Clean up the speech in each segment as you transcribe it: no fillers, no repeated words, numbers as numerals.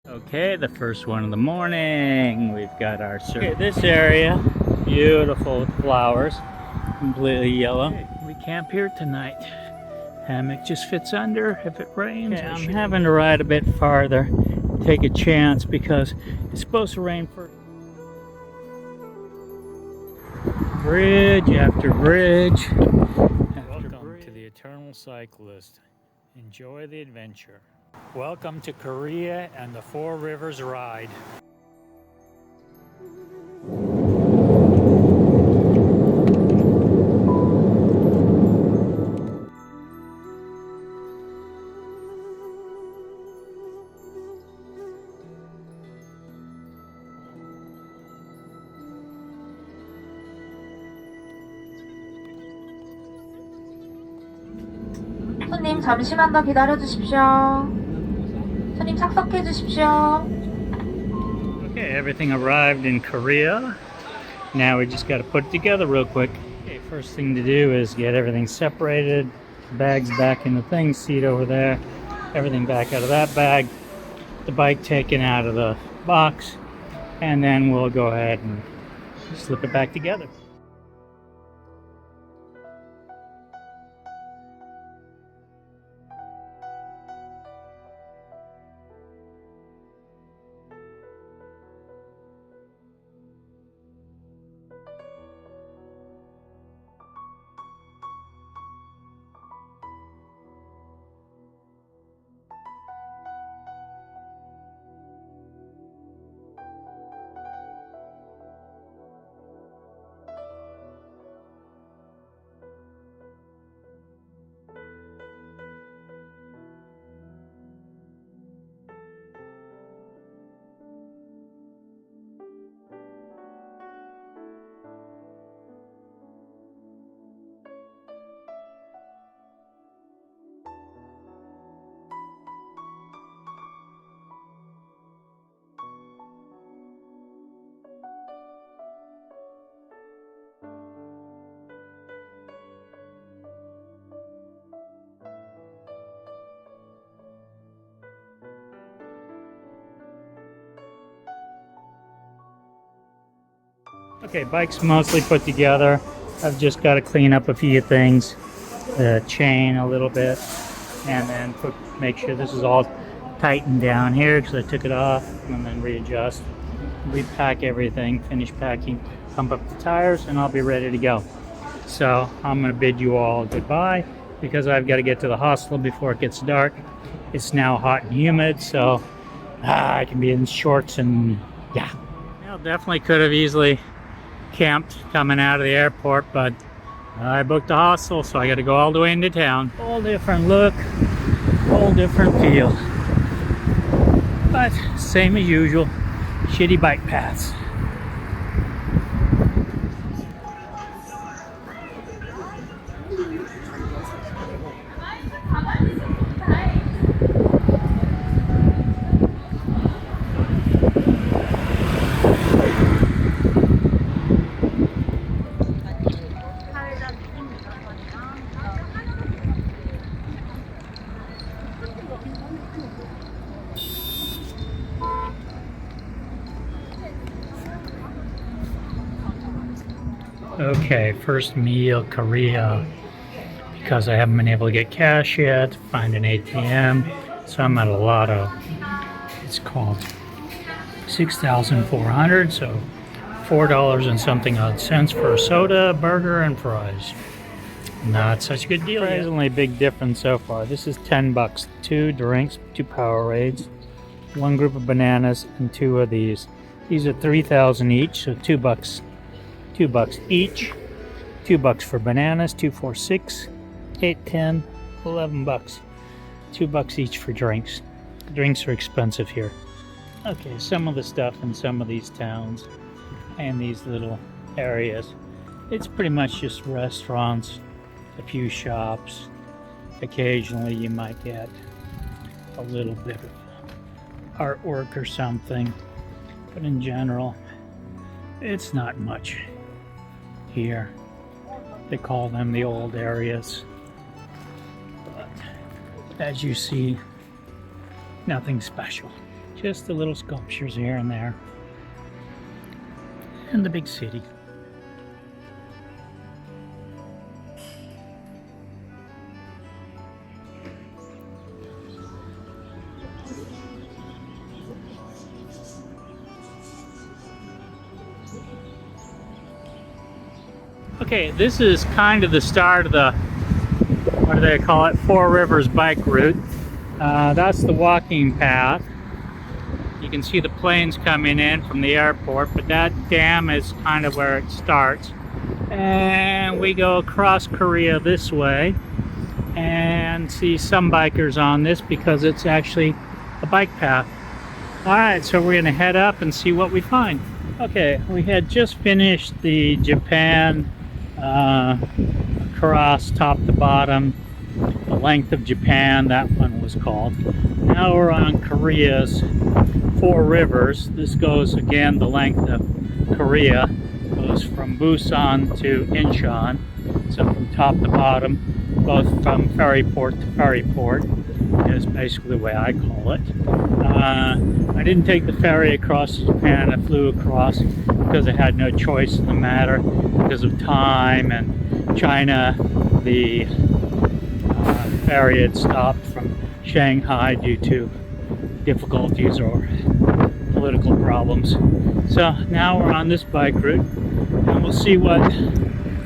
Okay, the first one of the morning. We've got our this area, beautiful with flowers, completely yellow. Okay, we camp here tonight. Hammock just fits under if it rains. Okay, I'm having to ride a bit farther, take a chance because it's supposed to rain for bridge after bridge. Welcome to the Eternal Cyclist. Enjoy the adventure. Welcome to Korea and the Four Rivers Ride. 손님 잠시만 더 기다려 주십시오. 손님 착석해 주십시오. Okay, everything arrived in Korea. Now we just got to put it together real quick. Okay, first thing to do is get everything separated. Bags back in the thing, seat over there. Everything back out of that bag. The bike taken out of the box. And then we'll go ahead and slip it back together. Okay, bike's mostly put together. I've just got to clean up a few things, the chain a little bit, and then make sure this is all tightened down here because I took it off, and then readjust, repack everything, finish packing, pump up the tires, and I'll be ready to go. So I'm going to bid you all goodbye because I've got to get to the hostel before it gets dark. It's now hot and humid, so I can be in shorts and yeah. Well, definitely could have easily camped coming out of the airport, but I booked a hostel, so I got to go all the way into town. Whole different look, whole different feel, but same as usual, shitty bike paths. Okay, first meal, Korea, because I haven't been able to get cash yet, find an ATM, so I'm at a lotto. It's called 6,400, so $4 and something odd cents for a soda, burger, and fries. Not such a good deal yet. Surprisingly big difference so far. This is 10 bucks, 2 drinks, 2 Powerades, 1 group of bananas, and 2 of these. These are 3,000 each, so 2 bucks. $2 each. $2 for bananas, 2, 4, 6, 8, 10, 11 bucks. $2 each for drinks. Drinks are expensive here. Okay, some of the stuff in some of these towns and these little areas, it's pretty much just restaurants, a few shops. Occasionally you might get a little bit of artwork or something, but in general, it's not much here. They call them the old areas. But as you see, nothing special. Just the little sculptures here and there. And the big city. Okay, this is kind of the start of the, what do they call it, Four Rivers bike route. That's the walking path. You can see the planes coming in from the airport, but that dam is kind of where it starts. And we go across Korea this way and see some bikers on this because it's actually a bike path. Alright, so we're going to head up and see what we find. Okay, we had just finished the Japan across top to bottom, the length of Japan, that one was called. Now we're on Korea's Four Rivers. This goes again the length of Korea, goes from Busan to enchant, so from top to bottom, both from ferry port to ferry port is basically the way I call it. I didn't take the ferry across to Japan. I flew across because I had no choice in the matter because of time, and China, the ferry had stopped from Shanghai due to difficulties or political problems. So now we're on this bike route and we'll see what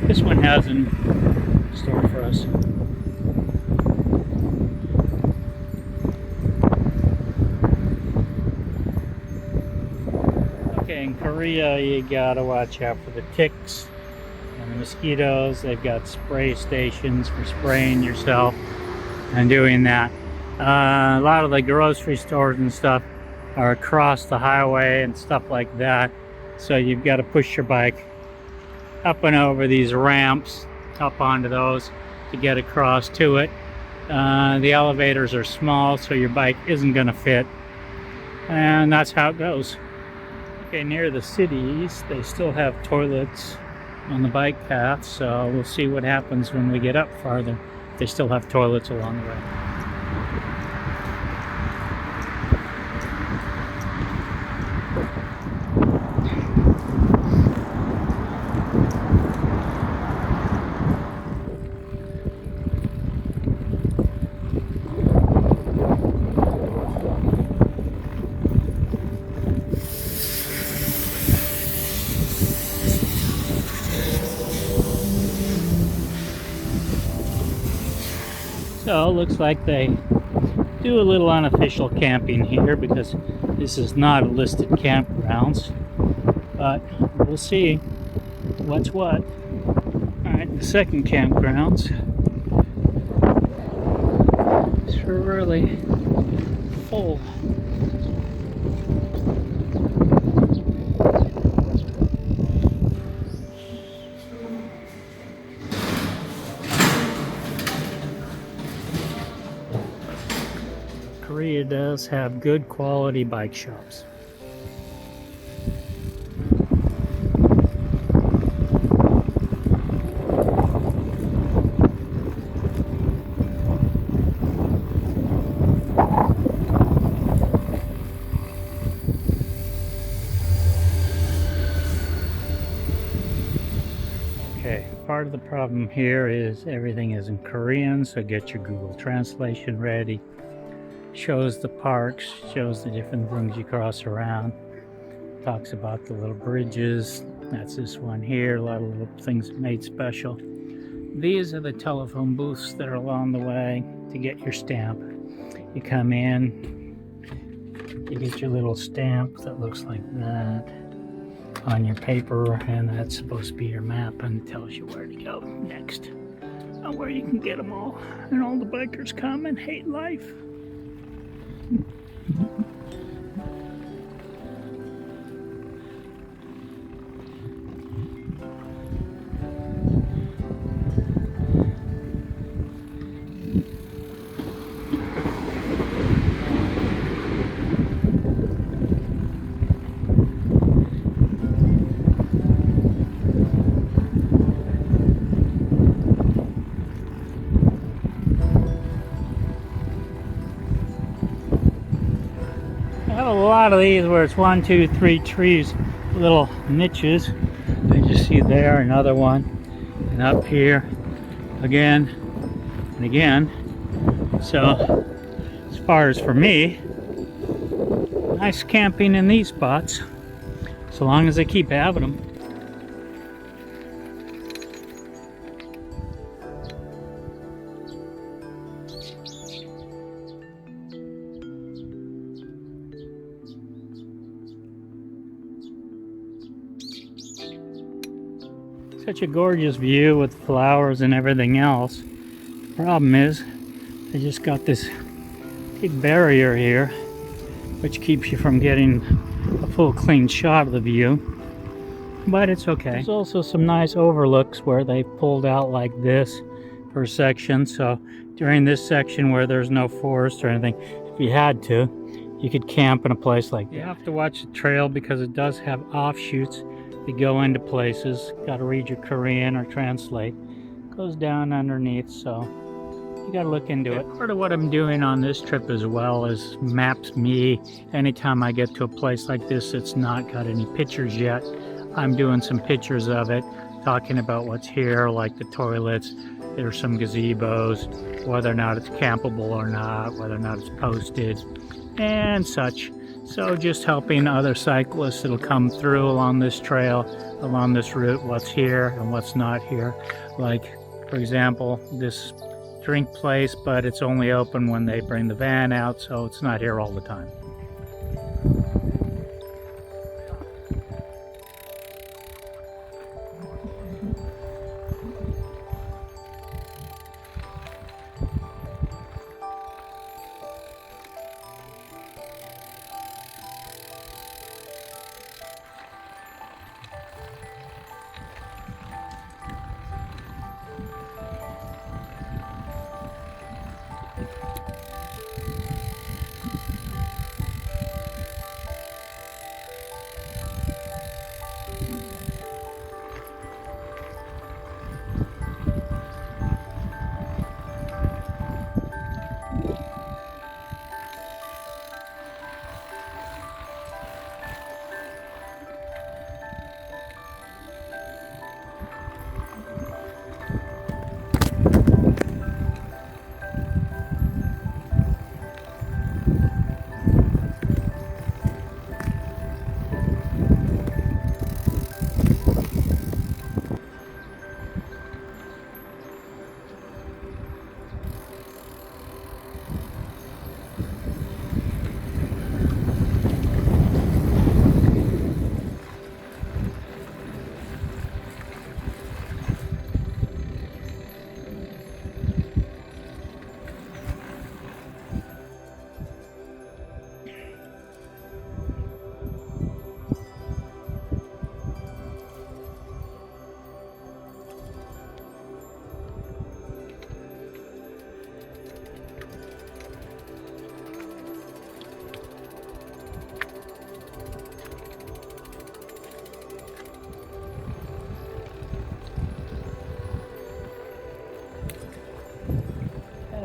this one has in store for us. Okay, in Korea you gotta watch out for the ticks and the mosquitoes. They've got spray stations for spraying yourself and doing that. A lot of the grocery stores and stuff are across the highway and stuff like that, so you've got to push your bike up and over these ramps, up onto those to get across to it. The elevators are small, so your bike isn't going to fit, and that's how it goes. Okay, near the cities they still have toilets on the bike path, so we'll see what happens when we get up farther. They still have toilets along the way. So it looks like they do a little unofficial camping here because this is not a listed campgrounds, but we'll see what's what. Alright, the second campgrounds. It's really full. Korea does have good quality bike shops. Okay, part of the problem here is everything is in Korean, so get your Google translation ready. Shows the parks, shows the different things you cross around, talks about the little bridges. That's this one here, a lot of little things made special. These are the telephone booths that are along the way to get your stamp. You come in, you get your little stamp that looks like that on your paper, and that's supposed to be your map and tells you where to go next and where you can get them all. And all the bikers come and hate life. lot of these where it's 1, 2, 3 trees, little niches. You just see there another one, and up here again and again. So as far as for me, nice camping in these spots, so long as they keep having them. Such a gorgeous view with flowers and everything else. Problem is, they just got this big barrier here, which keeps you from getting a full clean shot of the view. But it's okay. There's also some nice overlooks where they pulled out like this for a section. So during this section where there's no forest or anything, if you had to, you could camp in a place like that. You have to watch the trail because it does have offshoots that go into places. Got to read your Korean or translate. Goes down underneath, so you got to look into it. Part of what I'm doing on this trip as well is maps me. Anytime I get to a place like this that's not got any pictures yet, I'm doing some pictures of it, talking about what's here, like the toilets. There's some gazebos, whether or not it's campable or not, whether or not it's posted, and such. So just helping other cyclists that'll come through along this trail, along this route, what's here and what's not here. Like, for example, this drink place, but it's only open when they bring the van out, so it's not here all the time.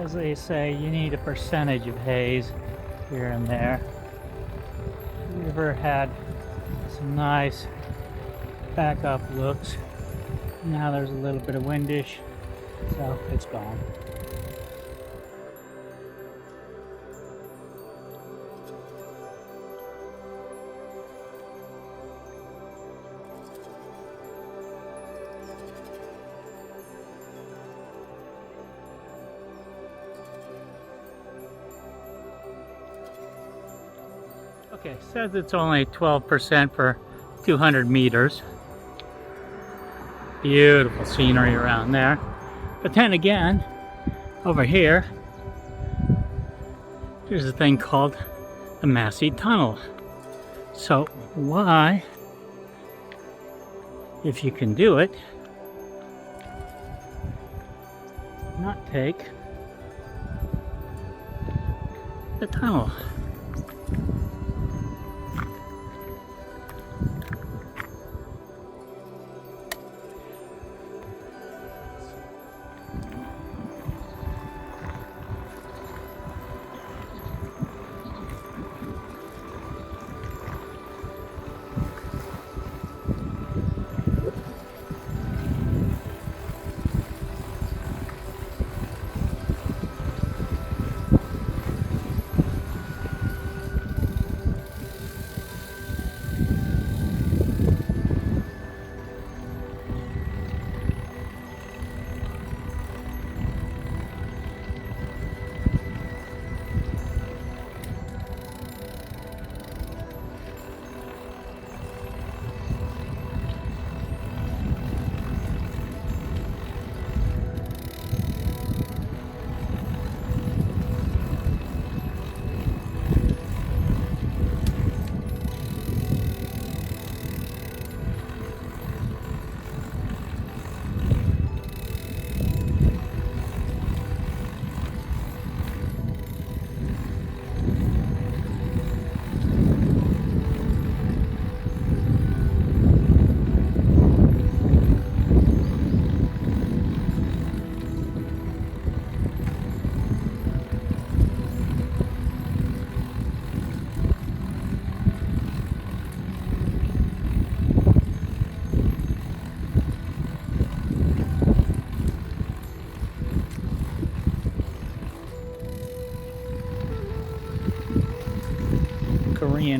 As they say, you need a percentage of haze here and there. The river had some nice backup looks. Now there's a little bit of windish, so it's gone. Okay, says it's only 12% for 200 meters. Beautiful scenery around there. But then again, over here, there's a thing called the Massey Tunnel. So why, if you can do it, not take the tunnel?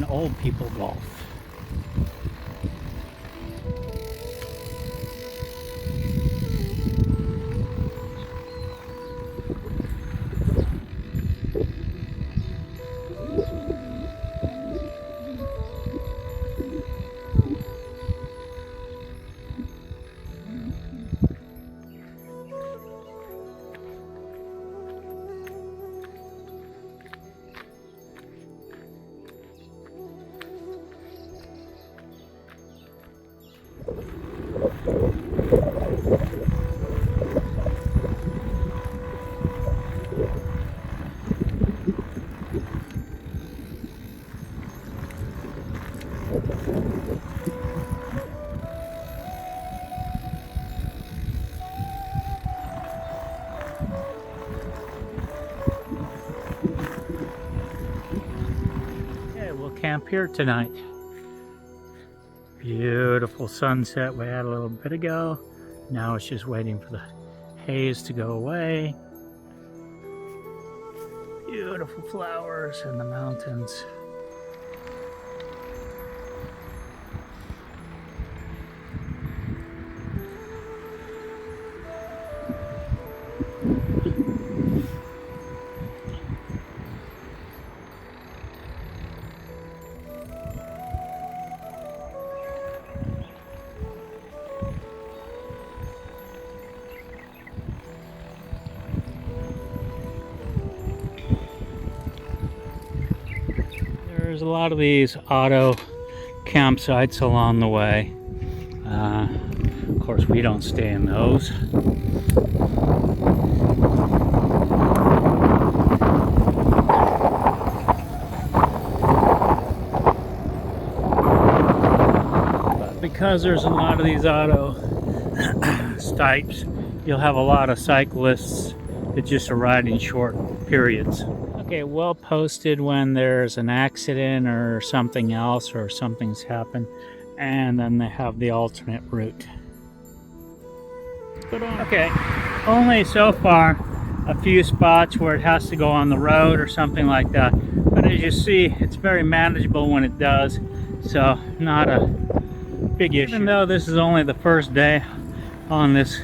old people golf. Okay, we'll camp here tonight. Beautiful sunset we had a little bit ago. Now it's just waiting for the haze to go away. Beautiful flowers in the mountains. There's a lot of these auto campsites along the way. Of course, we don't stay in those. But because there's a lot of these auto sites, you'll have a lot of cyclists that just are riding short periods. Okay, well posted when there's an accident or something else or something's happened, and then they have the alternate route. Okay, only so far a few spots where it has to go on the road or something like that, but as you see, it's very manageable when it does, so not a big issue. Even though this is only the first day on this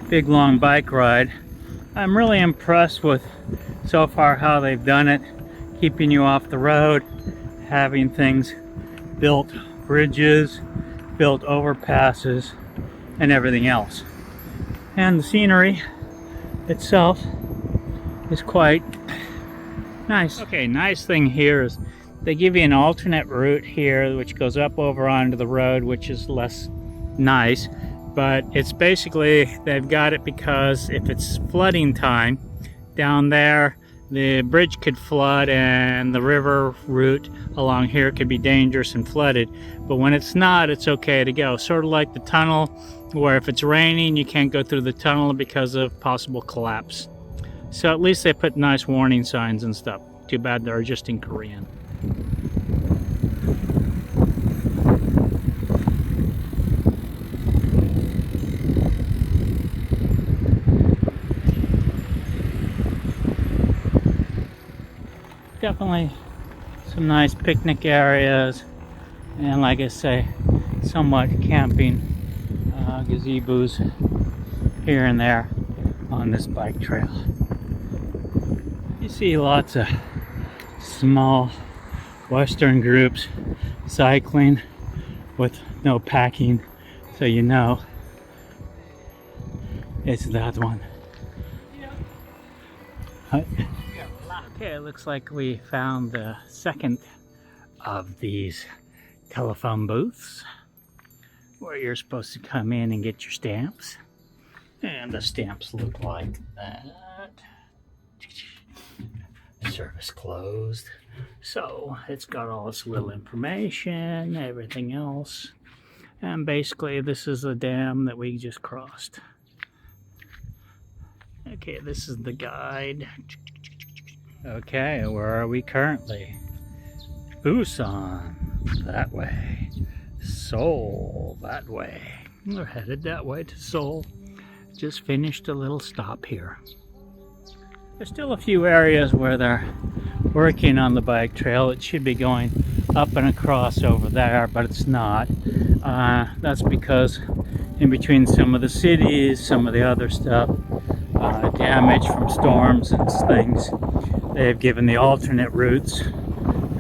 big long bike ride, I'm really impressed with so far how they've done it, keeping you off the road, having things built, bridges, built overpasses, and everything else. And the scenery itself is quite nice. Okay, nice thing here is they give you an alternate route here which goes up over onto the road, which is less nice, but it's basically, they've got it because if it's flooding time down there, the bridge could flood and the river route along here could be dangerous and flooded, but when it's not, it's okay to go. Sort of like the tunnel, where if it's raining you can't go through the tunnel because of possible collapse. So at least they put nice warning signs and stuff. Too bad they're just in Korean. Definitely some nice picnic areas, and like I say, somewhat camping gazebos here and there on this bike trail. You see lots of small Western groups cycling with no packing, so you know it's that one. Okay, it looks like we found the second of these telephone booths where you're supposed to come in and get your stamps. And the stamps look like that. Service closed. So it's got all this little information, everything else. And basically this is the dam that we just crossed. Okay, this is the guide. Okay, where are we currently? Busan, that way. Seoul, that way. We're headed that way to Seoul. Just finished a little stop here. There's still a few areas where they're working on the bike trail. It should be going up and across over there, but it's not. That's because in between some of the cities, some of the other stuff, damage from storms and things, they've given the alternate routes,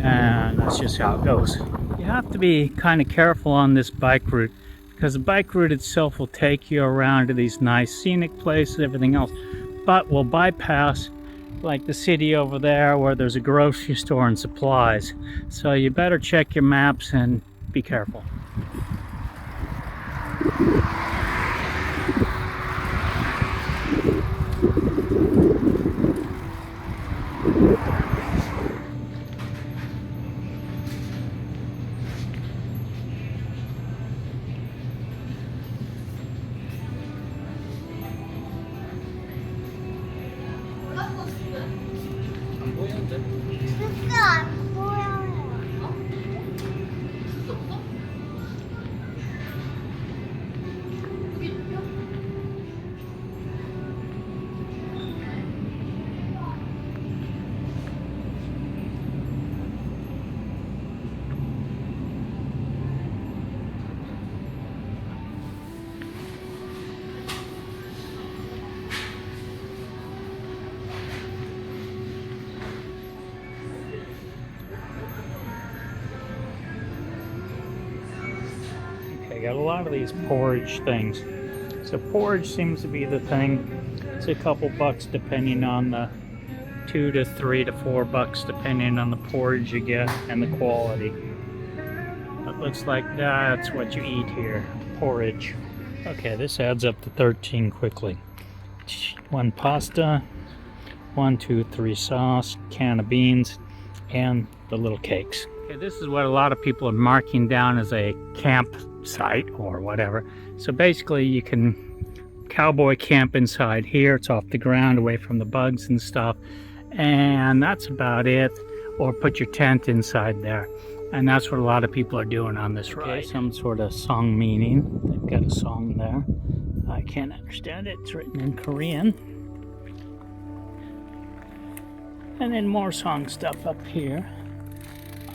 and that's just how it goes. You have to be kind of careful on this bike route, because the bike route itself will take you around to these nice scenic places, everything else, but will bypass like the city over there where there's a grocery store and supplies. So you better check your maps and be careful. Got a lot of these porridge things. So porridge seems to be the thing. It's a couple bucks depending on the $2 to $3 to $4 depending on the porridge you get and the quality. It looks like that's what you eat here, porridge. Okay, this adds up to 13 quickly. 1 pasta, 1, 2, 3 sauce, can of beans, and the little cakes. Okay, this is what a lot of people are marking down as a campsite or whatever. So basically you can cowboy camp inside here. It's off the ground, away from the bugs and stuff. And that's about it. Or put your tent inside there. And that's what a lot of people are doing on this ride. Okay, some sort of song meaning. They've got a song there. I can't understand it. It's written in Korean. And then more song stuff up here.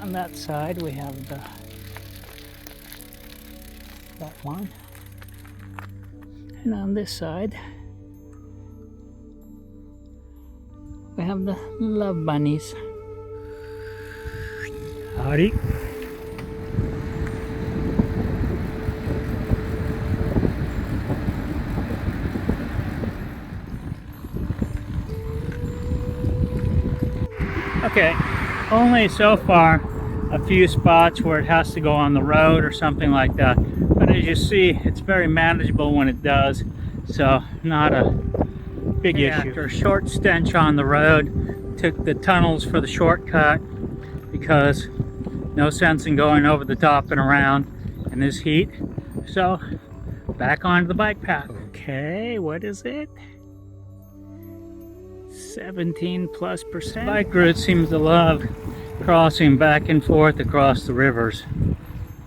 On that side we have that one, and on this side we have the love bunnies. Howdy. Okay, only so far a few spots where it has to go on the road or something like that, but as you see, it's very manageable when it does, so not a big issue. After a short stench on the road, took the tunnels for the shortcut because no sense in going over the top and around in this heat, so back onto the bike path. Okay, what is it? 17+%. Bike route seems to love crossing back and forth across the rivers.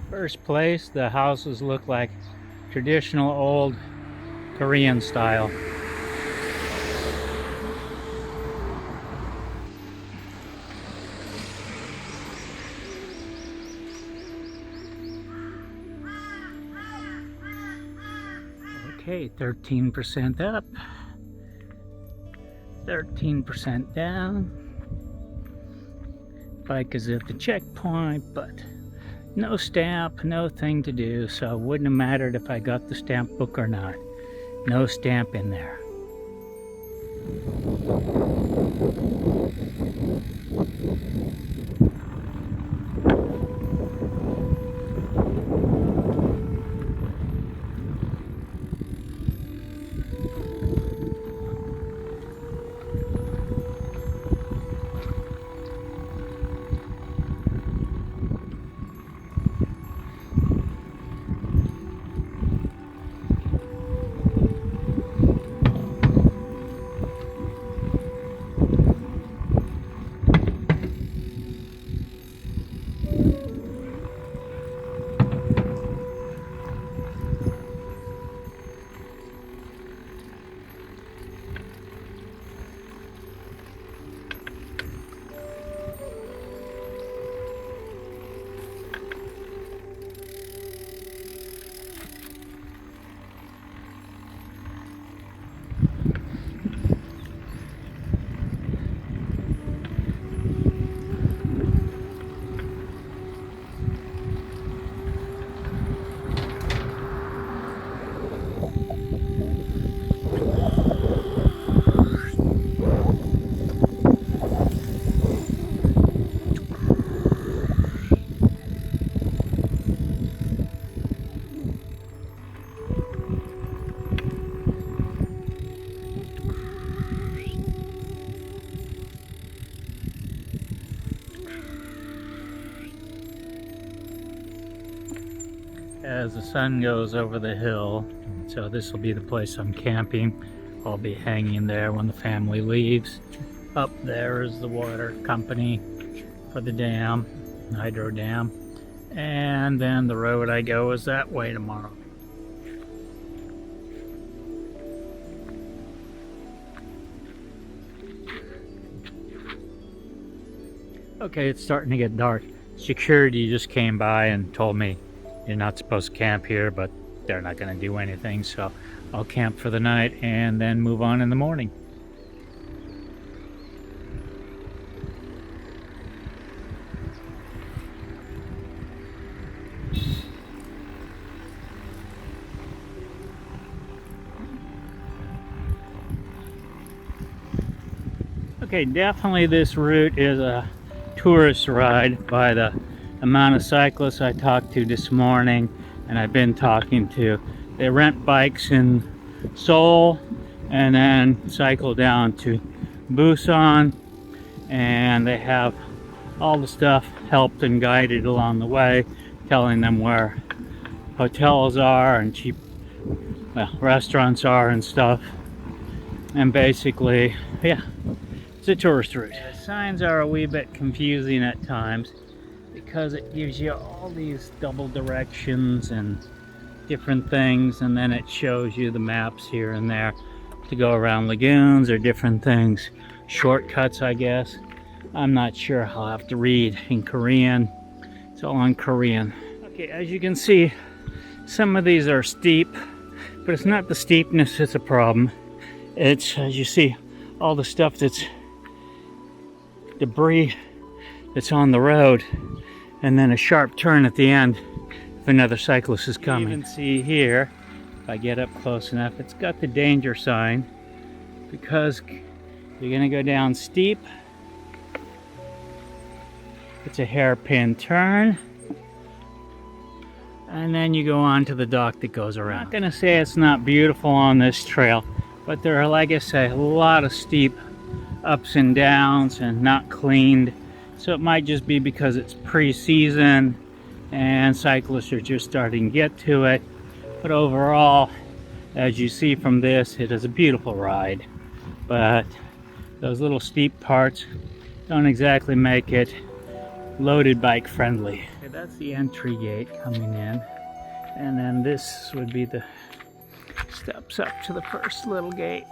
First place, the houses look like traditional old Korean style. Okay, 13% up, 13% down. Bike is at the checkpoint, but no stamp, no thing to do, so it wouldn't have mattered if I got the stamp book or not. No stamp in there. as the sun goes over the hill. So this will be the place I'm camping. I'll be hanging there when the family leaves. Up there is the water company for the dam, hydro dam. And then the road I go is that way tomorrow. Okay, it's starting to get dark. Security just came by and told me you're not supposed to camp here, but they're not going to do anything, so I'll camp for the night and then move on in the morning. Okay, definitely this route is a tourist ride by the amount of cyclists I talked to this morning and I've been talking to. They rent bikes in Seoul and then cycle down to Busan, and they have all the stuff helped and guided along the way, telling them where hotels are and cheap restaurants are and stuff. And basically, yeah, it's a tourist route. The signs are a wee bit confusing at times because it gives you all these double directions and different things, and then it shows you the maps here and there to go around lagoons or different things. Shortcuts, I guess. I'm not sure. I'll have to read in Korean. It's all in Korean. Okay, as you can see, some of these are steep, but it's not the steepness that's a problem. It's, as you see, all the stuff that's debris that's on the road, and then a sharp turn at the end if another cyclist is coming. You can see here, if I get up close enough, it's got the danger sign because you're going to go down steep. It's a hairpin turn, and then you go on to the dock that goes around. I'm not going to say it's not beautiful on this trail, but there are, like I say, a lot of steep ups and downs and not cleaned. So it might just be because it's pre-season and cyclists are just starting to get to it. But overall, as you see from this, it is a beautiful ride. But those little steep parts don't exactly make it loaded bike friendly. Okay, that's the entry gate coming in. And then this would be the steps up to the first little gate.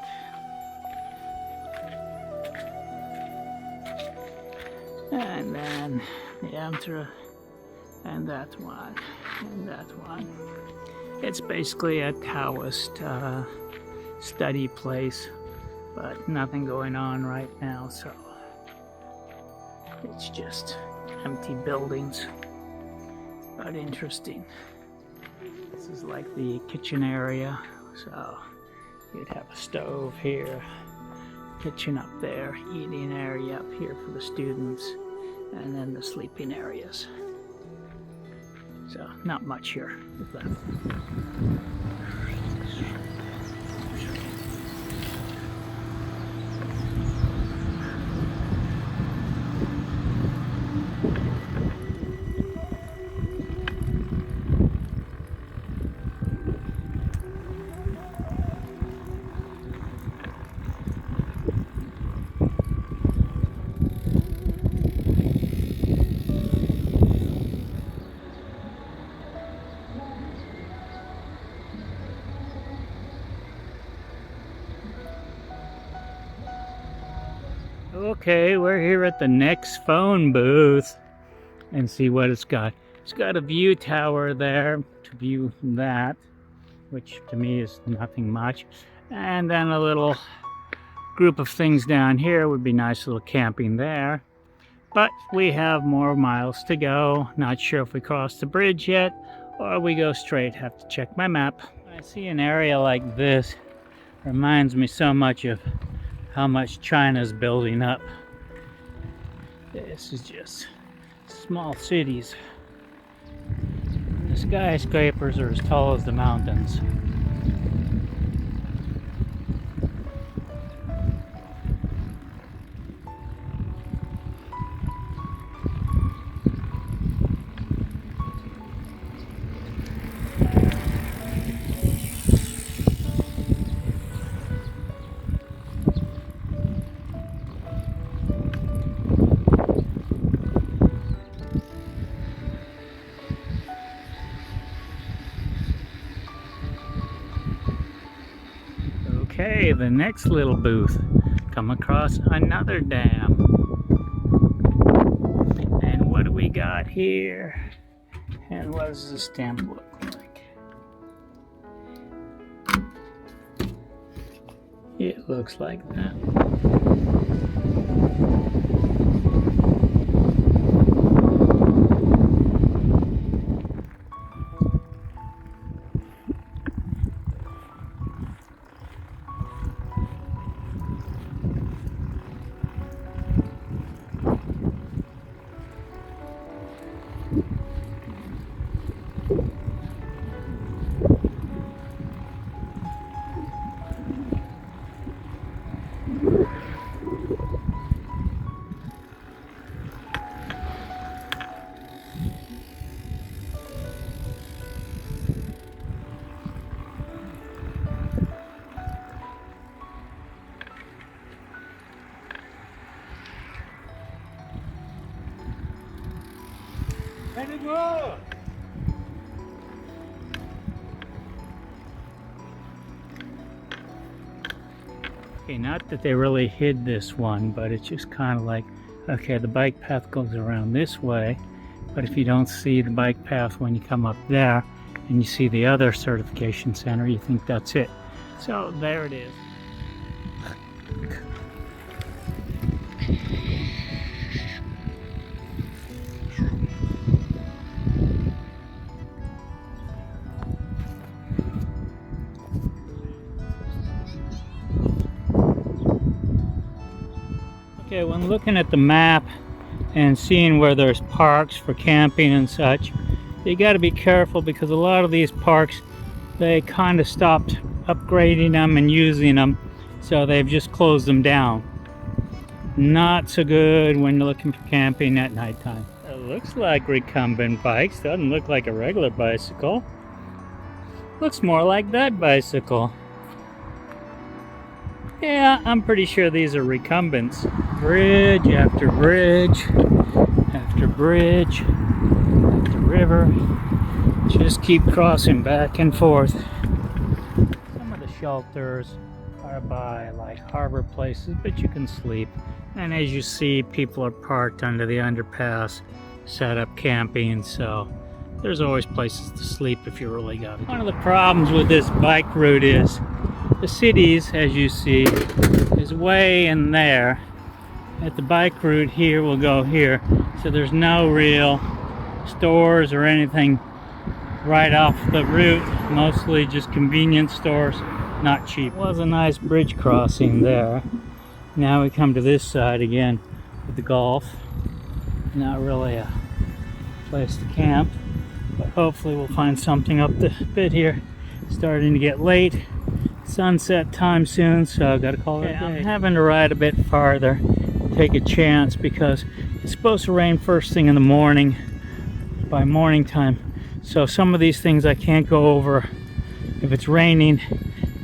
And then the enter, and that one, and that one. It's basically a Taoist study place, but nothing going on right now, so it's just empty buildings, but interesting. This is like the kitchen area, so you'd have a stove here, kitchen up there, eating area up here for the students, and then the sleeping areas. So not much here with that. Okay, we're here at the next phone booth and see what it's got. It's got a view tower there to view that, which to me is nothing much. And then a little group of things down here would be nice little camping there. But we have more miles to go. Not sure if we cross the bridge yet or we go straight. Have to check my map. When I see an area like this, it reminds me so much of how much China's building up. This is just small cities. The skyscrapers are as tall as the mountains. Okay, the next little booth. Come across another dam. And what do we got here? And what does the stamp look like? It looks like that. Okay, not that they really hid this one, but it's just kind of like, okay, the bike path goes around this way, but if you don't see the bike path when you come up there and you see the other certification center, you think that's it. So there it is. Okay, when looking at the map and seeing where there's parks for camping and such, you got to be careful because a lot of these parks, they kind of stopped upgrading them and using them, so they've just closed them down. Not so good when you're looking for camping at nighttime. It looks like recumbent bikes, doesn't look like a regular bicycle. Looks more like that bicycle. Yeah, I'm pretty sure these are recumbents. Bridge after bridge after bridge after river. Just keep crossing back and forth. Some of the shelters are by like harbor places, but you can sleep. And as you see, people are parked under the underpass, set up camping, so there's always places to sleep if you really got it. One of the problems with this bike route is the cities, as you see, is way in there. At the bike route here, we'll go here. So there's no real stores or anything right off the route. Mostly just convenience stores, not cheap. Was a nice bridge crossing there. Now we come to this side again with the golf. Not really a place to camp, but hopefully we'll find something up the bit here. It's starting to get late. Sunset time soon, so I've got to call it a day. I'm having to ride a bit farther, take a chance, because it's supposed to rain first thing in the morning, by morning time. So some of these things I can't go over. If it's raining,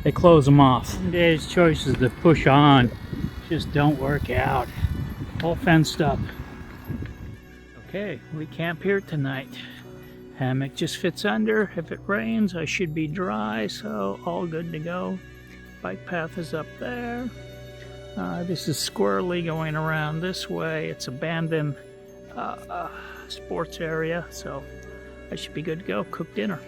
they close them off. Some days choices to push on just don't work out. All fenced up. Okay, we camp here tonight. Hammock just fits under. If it rains, I should be dry, so all good to go. Bike path is up there. This is squirrely going around this way. It's abandoned sports area, so I should be good to go. Cook dinner.